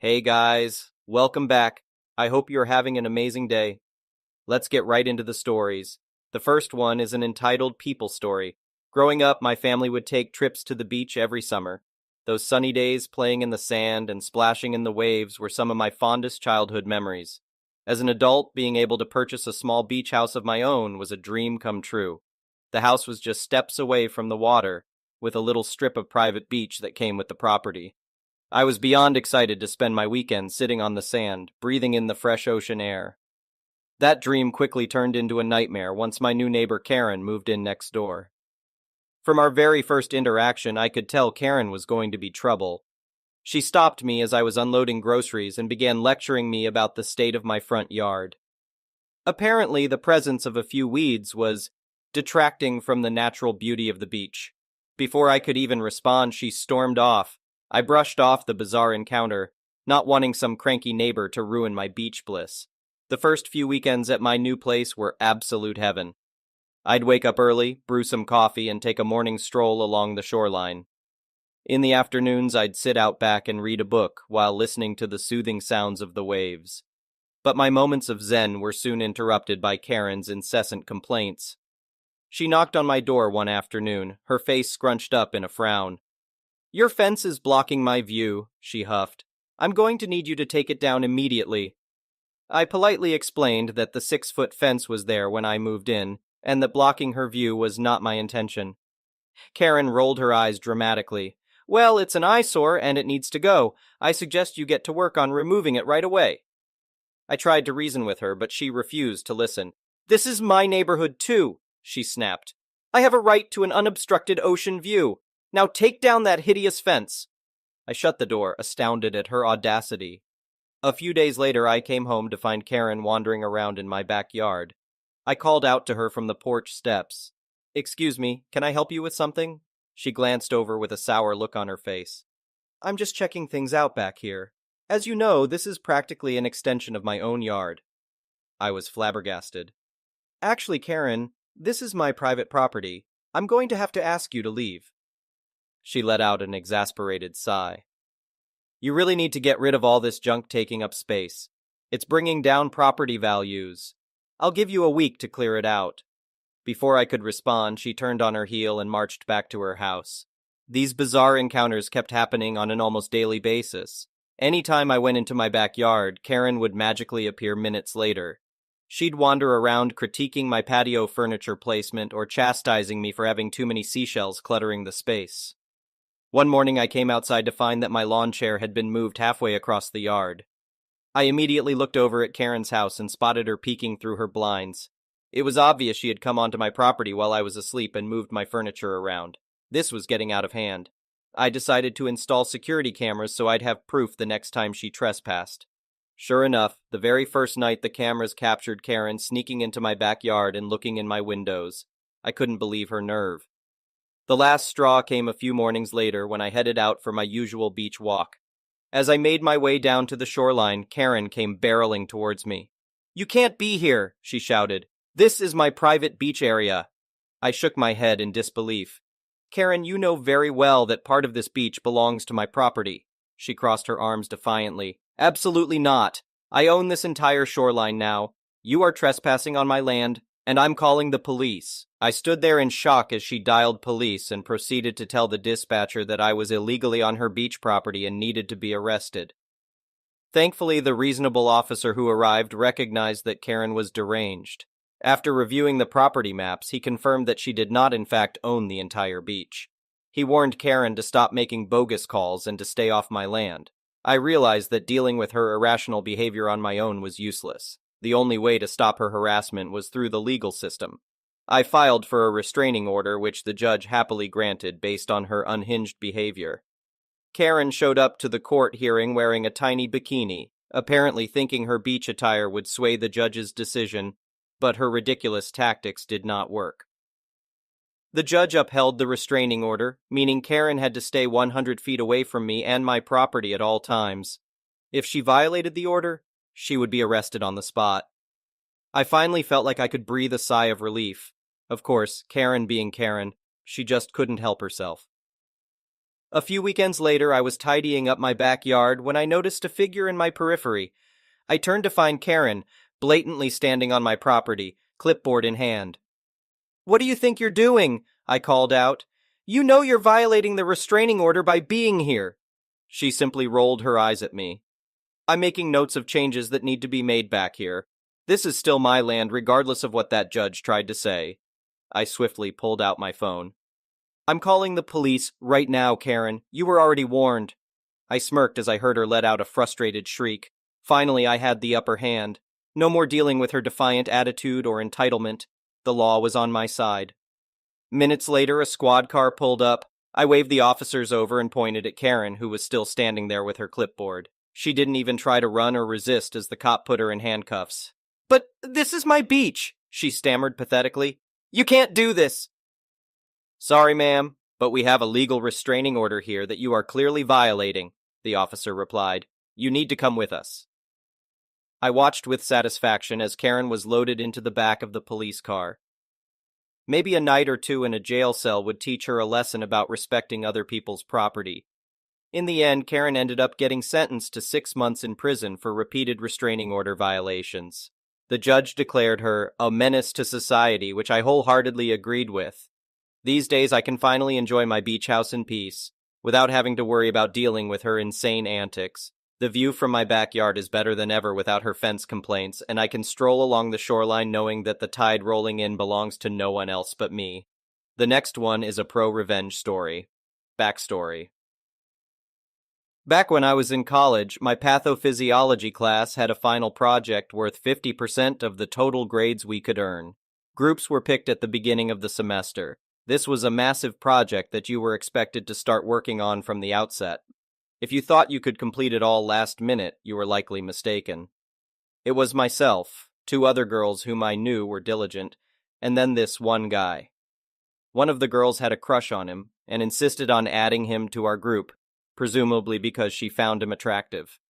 Hey guys, welcome back. I hope you're having an amazing day. Let's get right into the stories. The first one is an entitled people story. Growing up, my family would take trips to the beach every summer. Those sunny days playing in the sand and splashing in the waves were some of my fondest childhood memories. As an adult, being able to purchase a small beach house of my own was a dream come true. The house was just steps away from the water, with a little strip of private beach that came with the property. I was beyond excited to spend my weekend sitting on the sand, breathing in the fresh ocean air. That dream quickly turned into a nightmare once my new neighbor Karen moved in next door. From our very first interaction, I could tell Karen was going to be trouble. She stopped me as I was unloading groceries and began lecturing me about the state of my front yard. Apparently, the presence of a few weeds was detracting from the natural beauty of the beach. Before I could even respond, she stormed off. I brushed off the bizarre encounter, not wanting some cranky neighbor to ruin my beach bliss. The first few weekends at my new place were absolute heaven. I'd wake up early, brew some coffee, and take a morning stroll along the shoreline. In the afternoons, I'd sit out back and read a book while listening to the soothing sounds of the waves. But my moments of zen were soon interrupted by Karen's incessant complaints. She knocked on my door one afternoon, her face scrunched up in a frown. "Your fence is blocking my view," she huffed. "I'm going to need you to take it down immediately." I politely explained that the 6-foot fence was there when I moved in, and that blocking her view was not my intention. Karen rolled her eyes dramatically. "Well, it's an eyesore and it needs to go. I suggest you get to work on removing it right away." I tried to reason with her, but she refused to listen. "This is my neighborhood too," she snapped. "I have a right to an unobstructed ocean view. Now take down that hideous fence." I shut the door, astounded at her audacity. A few days later, I came home to find Karen wandering around in my backyard. I called out to her from the porch steps. "Excuse me, can I help you with something?" She glanced over with a sour look on her face. "I'm just checking things out back here. As you know, this is practically an extension of my own yard." I was flabbergasted. "Actually, Karen, this is my private property. I'm going to have to ask you to leave." She let out an exasperated sigh. "You really need to get rid of all this junk taking up space. It's bringing down property values. I'll give you a week to clear it out." Before I could respond, she turned on her heel and marched back to her house. These bizarre encounters kept happening on an almost daily basis. Anytime I went into my backyard, Karen would magically appear minutes later. She'd wander around critiquing my patio furniture placement or chastising me for having too many seashells cluttering the space. One morning I came outside to find that my lawn chair had been moved halfway across the yard. I immediately looked over at Karen's house and spotted her peeking through her blinds. It was obvious she had come onto my property while I was asleep and moved my furniture around. This was getting out of hand. I decided to install security cameras so I'd have proof the next time she trespassed. Sure enough, the very first night the cameras captured Karen sneaking into my backyard and looking in my windows. I couldn't believe her nerve. The last straw came a few mornings later when I headed out for my usual beach walk. As I made my way down to the shoreline, Karen came barreling towards me. "You can't be here," she shouted. "This is my private beach area." I shook my head in disbelief. "Karen, you know very well that part of this beach belongs to my property." She crossed her arms defiantly. "Absolutely not. I own this entire shoreline now. You are trespassing on my land, and I'm calling the police." I stood there in shock as she dialed police and proceeded to tell the dispatcher that I was illegally on her beach property and needed to be arrested. Thankfully, the reasonable officer who arrived recognized that Karen was deranged. After reviewing the property maps, he confirmed that she did not in fact own the entire beach. He warned Karen to stop making bogus calls and to stay off my land. I realized that dealing with her irrational behavior on my own was useless. The only way to stop her harassment was through the legal system. I filed for a restraining order, which the judge happily granted based on her unhinged behavior. Karen showed up to the court hearing wearing a tiny bikini, apparently thinking her beach attire would sway the judge's decision, but her ridiculous tactics did not work. The judge upheld the restraining order, meaning Karen had to stay 100 feet away from me and my property at all times. If she violated the order, she would be arrested on the spot. I finally felt like I could breathe a sigh of relief. Of course, Karen being Karen, she just couldn't help herself. A few weekends later, I was tidying up my backyard when I noticed a figure in my periphery. I turned to find Karen, blatantly standing on my property, clipboard in hand. "What do you think you're doing?" I called out. "You know you're violating the restraining order by being here." She simply rolled her eyes at me. "I'm making notes of changes that need to be made back here. This is still my land regardless of what that judge tried to say." I swiftly pulled out my phone. "I'm calling the police right now, Karen. You were already warned." I smirked as I heard her let out a frustrated shriek. Finally, I had the upper hand. No more dealing with her defiant attitude or entitlement. The law was on my side. Minutes later, a squad car pulled up. I waved the officers over and pointed at Karen, who was still standing there with her clipboard. She didn't even try to run or resist as the cop put her in handcuffs. "But this is my beach," she stammered pathetically. "You can't do this." "Sorry, ma'am, but we have a legal restraining order here that you are clearly violating," the officer replied. "You need to come with us." I watched with satisfaction as Karen was loaded into the back of the police car. Maybe a night or two in a jail cell would teach her a lesson about respecting other people's property. In the end, Karen ended up getting sentenced to 6 months in prison for repeated restraining order violations. The judge declared her a menace to society, which I wholeheartedly agreed with. These days, I can finally enjoy my beach house in peace, without having to worry about dealing with her insane antics. The view from my backyard is better than ever without her fence complaints, and I can stroll along the shoreline knowing that the tide rolling in belongs to no one else but me. The next one is a pro-revenge story. Backstory. Back when I was in college, my pathophysiology class had a final project worth 50% of the total grades we could earn. Groups were picked at the beginning of the semester. This was a massive project that you were expected to start working on from the outset. If you thought you could complete it all last minute, you were likely mistaken. It was myself, 2 other girls whom I knew were diligent, and then this one guy. One of the girls had a crush on him and insisted on adding him to our group, presumably because she found him attractive.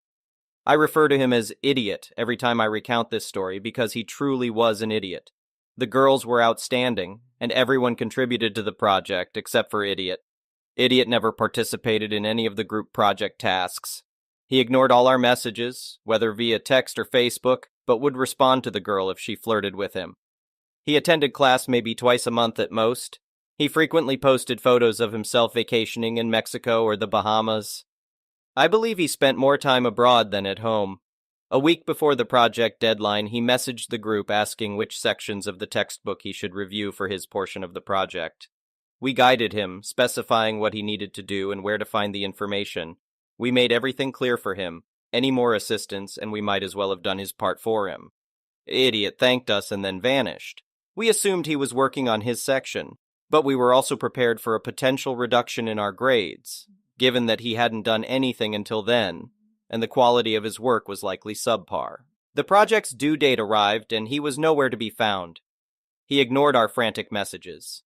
I refer to him as Idiot every time I recount this story because he truly was an idiot. The girls were outstanding, and everyone contributed to the project except for Idiot. Idiot never participated in any of the group project tasks. He ignored all our messages, whether via text or Facebook, but would respond to the girl if she flirted with him. He attended class maybe twice a month at most. He frequently posted photos of himself vacationing in Mexico or the Bahamas. I believe he spent more time abroad than at home. A week before the project deadline, he messaged the group asking which sections of the textbook he should review for his portion of the project. We guided him, specifying what he needed to do and where to find the information. We made everything clear for him. Any more assistance, and we might as well have done his part for him. Idiot thanked us and then vanished. We assumed he was working on his section, but we were also prepared for a potential reduction in our grades, given that he hadn't done anything until then, and the quality of his work was likely subpar. The project's due date arrived, and he was nowhere to be found. He ignored our frantic messages.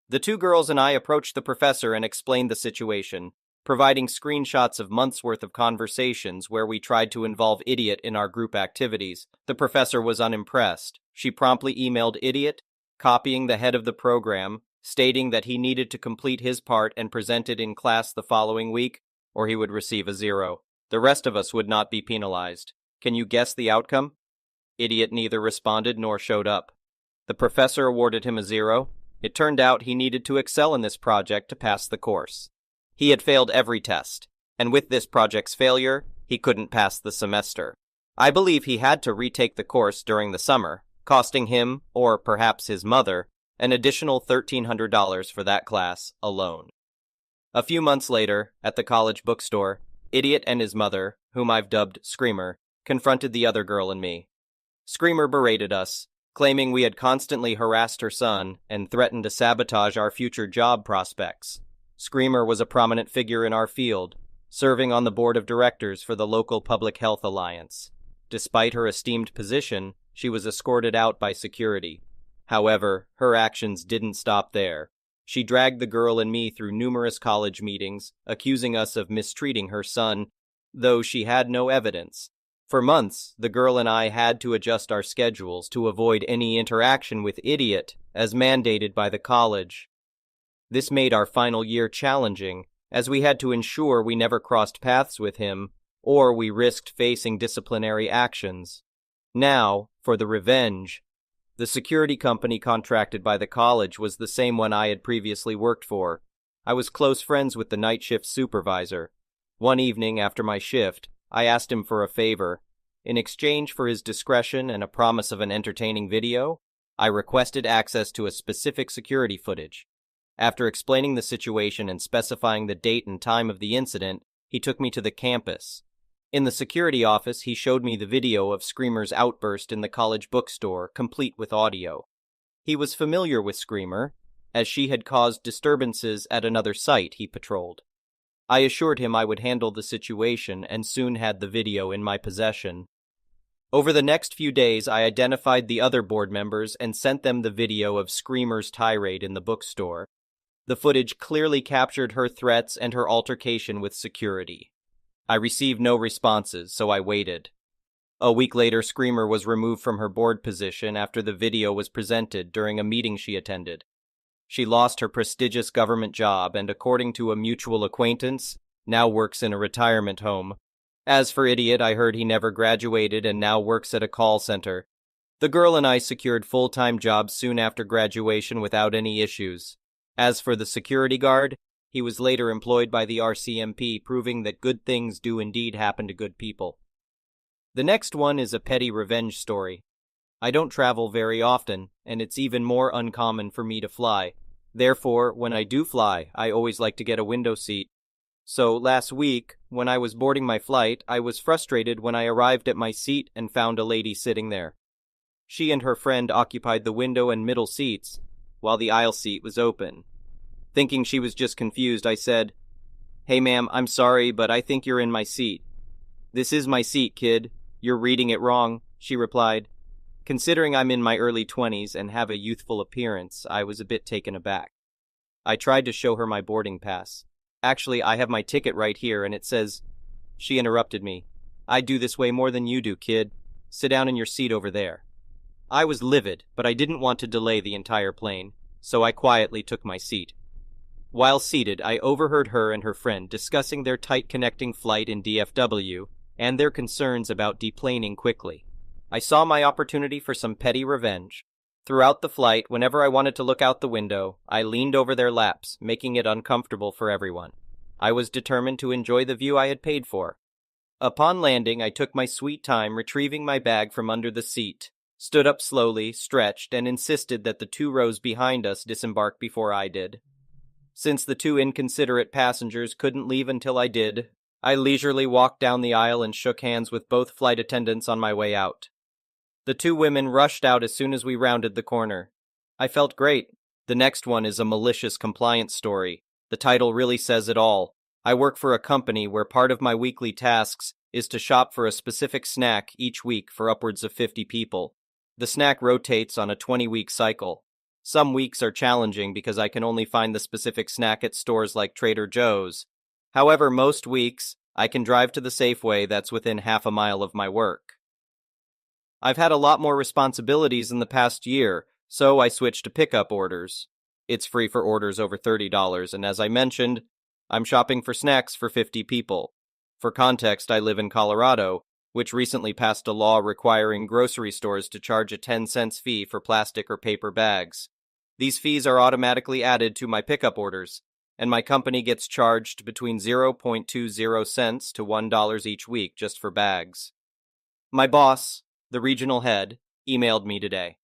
The 2 girls and I approached the professor and explained the situation, providing screenshots of months' worth of conversations where we tried to involve Idiot in our group activities. The professor was unimpressed. She promptly emailed Idiot, copying the head of the program, stating that he needed to complete his part and present it in class the following week, or he would receive a 0. The rest of us would not be penalized. Can you guess the outcome? Idiot neither responded nor showed up. The professor awarded him a 0. It turned out he needed to excel in this project to pass the course. He had failed every test, and with this project's failure, he couldn't pass the semester. I believe he had to retake the course during the summer, costing him, or perhaps his mother, an additional $1,300 for that class alone. A few months later, at the college bookstore, Idiot and his mother, whom I've dubbed Screamer, confronted the other girl and me. Screamer berated us, claiming we had constantly harassed her son and threatened to sabotage our future job prospects. Screamer was a prominent figure in our field, serving on the board of directors for the local Public Health Alliance. Despite her esteemed position, she was escorted out by security. However, her actions didn't stop there. She dragged the girl and me through numerous college meetings, accusing us of mistreating her son, though she had no evidence. For months, the girl and I had to adjust our schedules to avoid any interaction with Idiot, as mandated by the college. This made our final year challenging, as we had to ensure we never crossed paths with him or we risked facing disciplinary actions. Now, for the revenge. The security company contracted by the college was the same one I had previously worked for. I was close friends with the night shift supervisor. One evening after my shift, I asked him for a favor. In exchange for his discretion and a promise of an entertaining video, I requested access to a specific security footage. After explaining the situation and specifying the date and time of the incident, he took me to the campus. In the security office, he showed me the video of Screamer's outburst in the college bookstore, complete with audio. He was familiar with Screamer, as she had caused disturbances at another site he patrolled. I assured him I would handle the situation and soon had the video in my possession. Over the next few days, I identified the other board members and sent them the video of Screamer's tirade in the bookstore. The footage clearly captured her threats and her altercation with security. I received no responses, so I waited. A week later, Screamer was removed from her board position after the video was presented during a meeting she attended. She lost her prestigious government job and, according to a mutual acquaintance, now works in a retirement home. As for Idiot, I heard he never graduated and now works at a call center. The girl and I secured full-time jobs soon after graduation without any issues. As for the security guard, he was later employed by the RCMP, proving that good things do indeed happen to good people. The next one is a petty revenge story. I don't travel very often, and it's even more uncommon for me to fly. Therefore, when I do fly, I always like to get a window seat. So last week, when I was boarding my flight, I was frustrated when I arrived at my seat and found a lady sitting there. She and her friend occupied the window and middle seats, while the aisle seat was open. Thinking she was just confused, I said, "Hey ma'am, I'm sorry, but I think you're in my seat." "This is my seat, kid. You're reading it wrong," she replied. Considering I'm in my early 20s and have a youthful appearance, I was a bit taken aback. I tried to show her my boarding pass. "Actually, I have my ticket right here, and it says—" She interrupted me. "I do this way more than you do, kid. Sit down in your seat over there." I was livid, but I didn't want to delay the entire plane, so I quietly took my seat. While seated, I overheard her and her friend discussing their tight connecting flight in DFW and their concerns about deplaning quickly. I saw my opportunity for some petty revenge. Throughout the flight, whenever I wanted to look out the window, I leaned over their laps, making it uncomfortable for everyone. I was determined to enjoy the view I had paid for. Upon landing, I took my sweet time retrieving my bag from under the seat, stood up slowly, stretched, and insisted that the 2 rows behind us disembark before I did. Since the 2 inconsiderate passengers couldn't leave until I did, I leisurely walked down the aisle and shook hands with both flight attendants on my way out. The 2 women rushed out as soon as we rounded the corner. I felt great. The next one is a malicious compliance story. The title really says it all. I work for a company where part of my weekly tasks is to shop for a specific snack each week for upwards of 50 people. The snack rotates on a 20-week cycle. Some weeks are challenging because I can only find the specific snack at stores like Trader Joe's. However, most weeks, I can drive to the Safeway that's within half a mile of my work. I've had a lot more responsibilities in the past year, so I switched to pickup orders. It's free for orders over $30, and as I mentioned, I'm shopping for snacks for 50 people. For context, I live in Colorado, which recently passed a law requiring grocery stores to charge a 10-cent fee for plastic or paper bags. These fees are automatically added to my pickup orders, and my company gets charged between 0.20 cents to $1 each week just for bags. My boss, the regional head, emailed me today.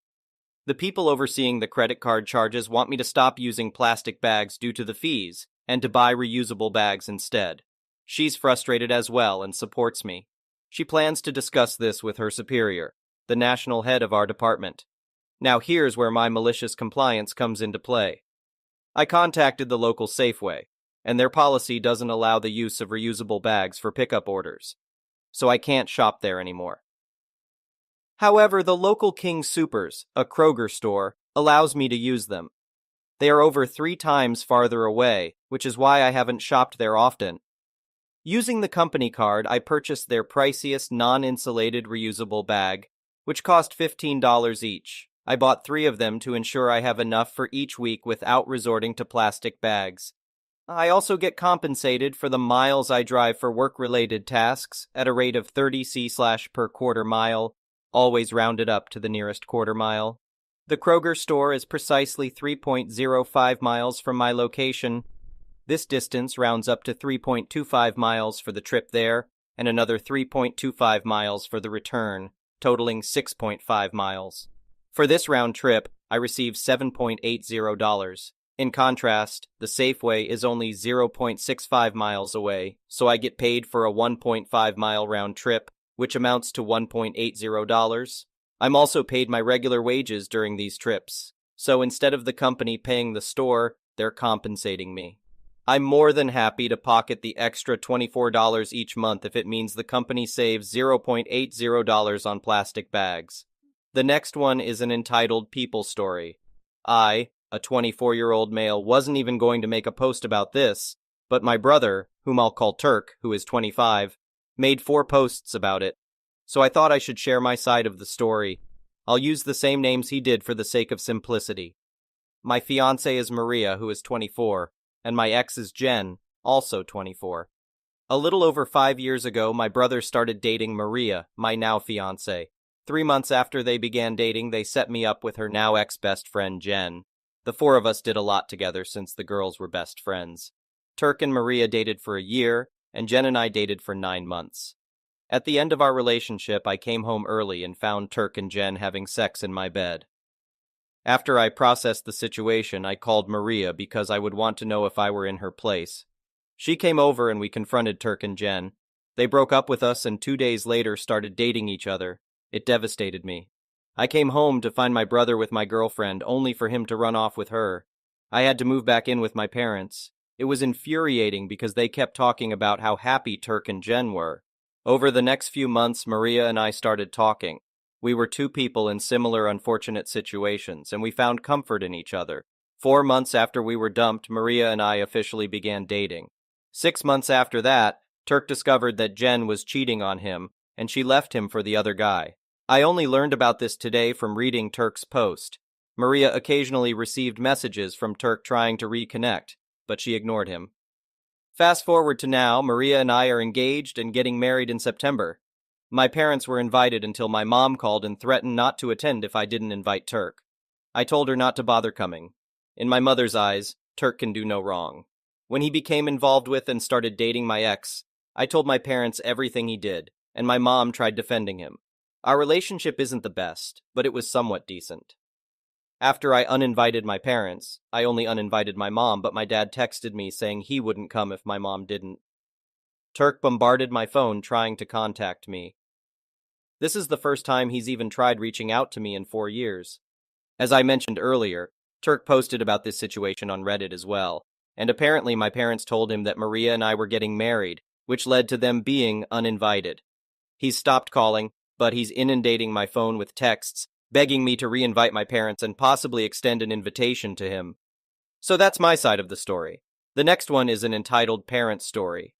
The people overseeing the credit card charges want me to stop using plastic bags due to the fees and to buy reusable bags instead. She's frustrated as well and supports me. She plans to discuss this with her superior, the national head of our department. Now here's where my malicious compliance comes into play. I contacted the local Safeway, and their policy doesn't allow the use of reusable bags for pickup orders, so I can't shop there anymore. However, the local King Soopers, a Kroger store, allows me to use them. They are over 3 times farther away, which is why I haven't shopped there often. Using the company card, I purchased their priciest non-insulated reusable bag, which cost $15 each. I bought 3 of them to ensure I have enough for each week without resorting to plastic bags. I also get compensated for the miles I drive for work-related tasks at a rate of 30 C/ per quarter mile, always rounded up to the nearest quarter mile. The Kroger store is precisely 3.05 miles from my location. This distance rounds up to 3.25 miles for the trip there, and another 3.25 miles for the return, totaling 6.5 miles. For this round trip, I receive $7.80. In contrast, the Safeway is only 0.65 miles away, so I get paid for a 1.5-mile round trip, which amounts to $1.80. I'm also paid my regular wages during these trips, so instead of the company paying the store, they're compensating me. I'm more than happy to pocket the extra $24 each month if it means the company saves $0.80 on plastic bags. The next one is an entitled people story. I, a 24-year-old male, wasn't even going to make a post about this, but my brother, whom I'll call Turk, who is 25, made 4 posts about it. So I thought I should share my side of the story. I'll use the same names he did for the sake of simplicity. My fiancée is Maria, who is 24, and my ex is Jen, also 24. A little over 5 years ago, my brother started dating Maria, my now fiancée. 3 months after they began dating, they set me up with her now ex-best friend, Jen. The 4 of us did a lot together since the girls were best friends. Turk and Maria dated for a year, and Jen and I dated for 9 months. At the end of our relationship, I came home early and found Turk and Jen having sex in my bed. After I processed the situation, I called Maria because I would want to know if I were in her place. She came over and we confronted Turk and Jen. They broke up with us and 2 days later started dating each other. It devastated me. I came home to find my brother with my girlfriend, only for him to run off with her. I had to move back in with my parents. It was infuriating because they kept talking about how happy Turk and Jen were. Over the next few months, Maria and I started talking. We were 2 people in similar unfortunate situations, and we found comfort in each other. 4 months after we were dumped, Maria and I officially began dating. 6 months after that, Turk discovered that Jen was cheating on him, and she left him for the other guy. I only learned about this today from reading Turk's post. Maria occasionally received messages from Turk trying to reconnect, but she ignored him. Fast forward to now, Maria and I are engaged and getting married in September. My parents were invited until my mom called and threatened not to attend if I didn't invite Turk. I told her not to bother coming. In my mother's eyes, Turk can do no wrong. When he became involved with and started dating my ex, I told my parents everything he did, and my mom tried defending him. Our relationship isn't the best, but it was somewhat decent. After I uninvited my parents, I only uninvited my mom, but my dad texted me saying he wouldn't come if my mom didn't. Turk bombarded my phone trying to contact me. This is the first time he's even tried reaching out to me in 4 years. As I mentioned earlier, Turk posted about this situation on Reddit as well, and apparently my parents told him that Maria and I were getting married, which led to them being uninvited. He's stopped calling, but he's inundating my phone with texts, begging me to reinvite my parents and possibly extend an invitation to him. So that's my side of the story. The next one is an entitled parent story.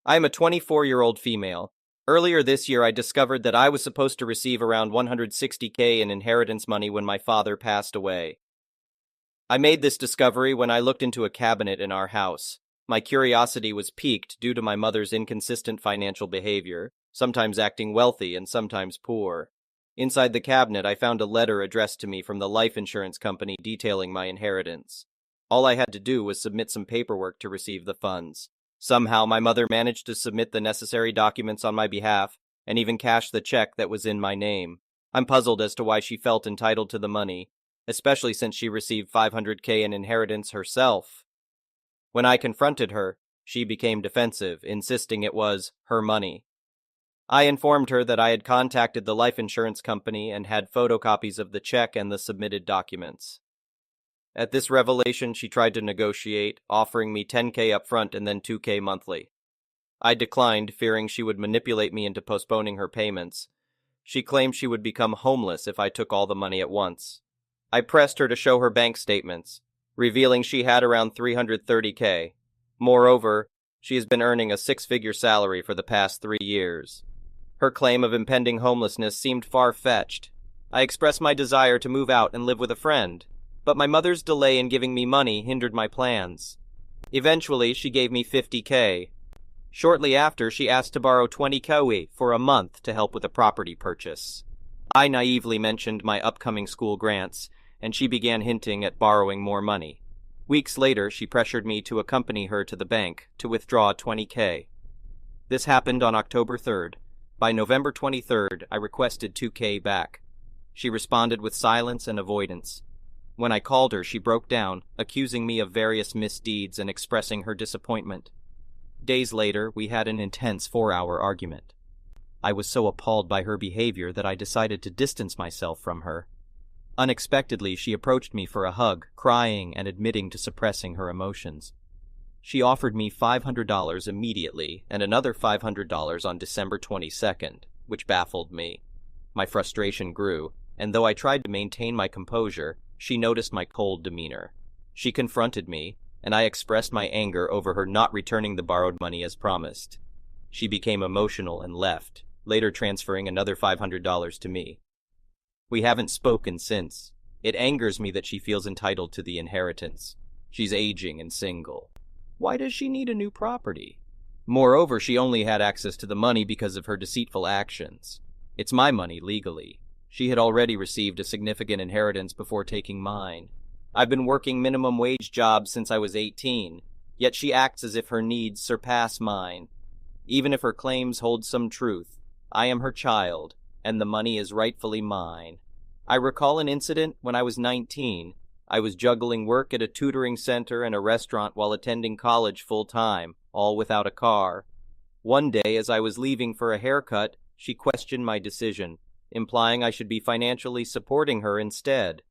I am a 24-year-old female. Earlier this year, I discovered that I was supposed to receive around $160K in inheritance money when my father passed away. I made this discovery when I looked into a cabinet in our house. My curiosity was piqued due to my mother's inconsistent financial behavior, sometimes acting wealthy and sometimes poor. Inside the cabinet, I found a letter addressed to me from the life insurance company detailing my inheritance. All I had to do was submit some paperwork to receive the funds. Somehow, my mother managed to submit the necessary documents on my behalf and even cash the check that was in my name. I'm puzzled as to why she felt entitled to the money, especially since she received $500K in inheritance herself. When I confronted her, she became defensive, insisting it was her money. I informed her that I had contacted the life insurance company and had photocopies of the check and the submitted documents. At this revelation, she tried to negotiate, offering me $10K up front and then $2K monthly. I declined, fearing she would manipulate me into postponing her payments. She claimed she would become homeless if I took all the money at once. I pressed her to show her bank statements, revealing she had around $330K. Moreover, she has been earning a 6-figure salary for the past 3 years. Her claim of impending homelessness seemed far-fetched. I expressed my desire to move out and live with a friend, but my mother's delay in giving me money hindered my plans. Eventually, she gave me 50K. Shortly after, she asked to borrow 20K for a month to help with a property purchase. I naively mentioned my upcoming school grants, and she began hinting at borrowing more money. Weeks later, she pressured me to accompany her to the bank to withdraw 20K. This happened on October 3rd. By November 23rd, I requested 2K back. She responded with silence and avoidance. When I called her, she broke down, accusing me of various misdeeds and expressing her disappointment. Days later, we had an intense 4-hour argument. I was so appalled by her behavior that I decided to distance myself from her. Unexpectedly, she approached me for a hug, crying and admitting to suppressing her emotions. She offered me $500 immediately and another $500 on December 22nd, which baffled me. My frustration grew, and though I tried to maintain my composure, she noticed my cold demeanor. She confronted me, and I expressed my anger over her not returning the borrowed money as promised. She became emotional and left, later transferring another $500 to me. We haven't spoken since. It angers me that she feels entitled to the inheritance. She's aging and single. Why does she need a new property? Moreover, she only had access to the money because of her deceitful actions. It's my money legally. She had already received a significant inheritance before taking mine. I've been working minimum wage jobs since I was 18, yet she acts as if her needs surpass mine. Even if her claims hold some truth, I am her child, and the money is rightfully mine. I recall an incident when I was 19. I was juggling work at a tutoring center and a restaurant while attending college full-time, all without a car. One day, as I was leaving for a haircut, she questioned my decision, implying I should be financially supporting her instead.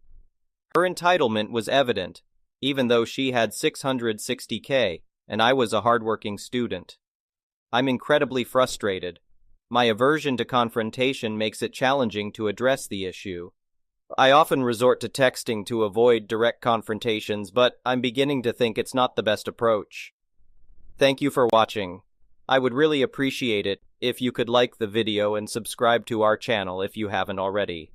Her entitlement was evident, even though she had 660K, and I was a hardworking student. I'm incredibly frustrated. My aversion to confrontation makes it challenging to address the issue. I often resort to texting to avoid direct confrontations, but I'm beginning to think it's not the best approach. Thank you for watching. I would really appreciate it if you could like the video and subscribe to our channel if you haven't already.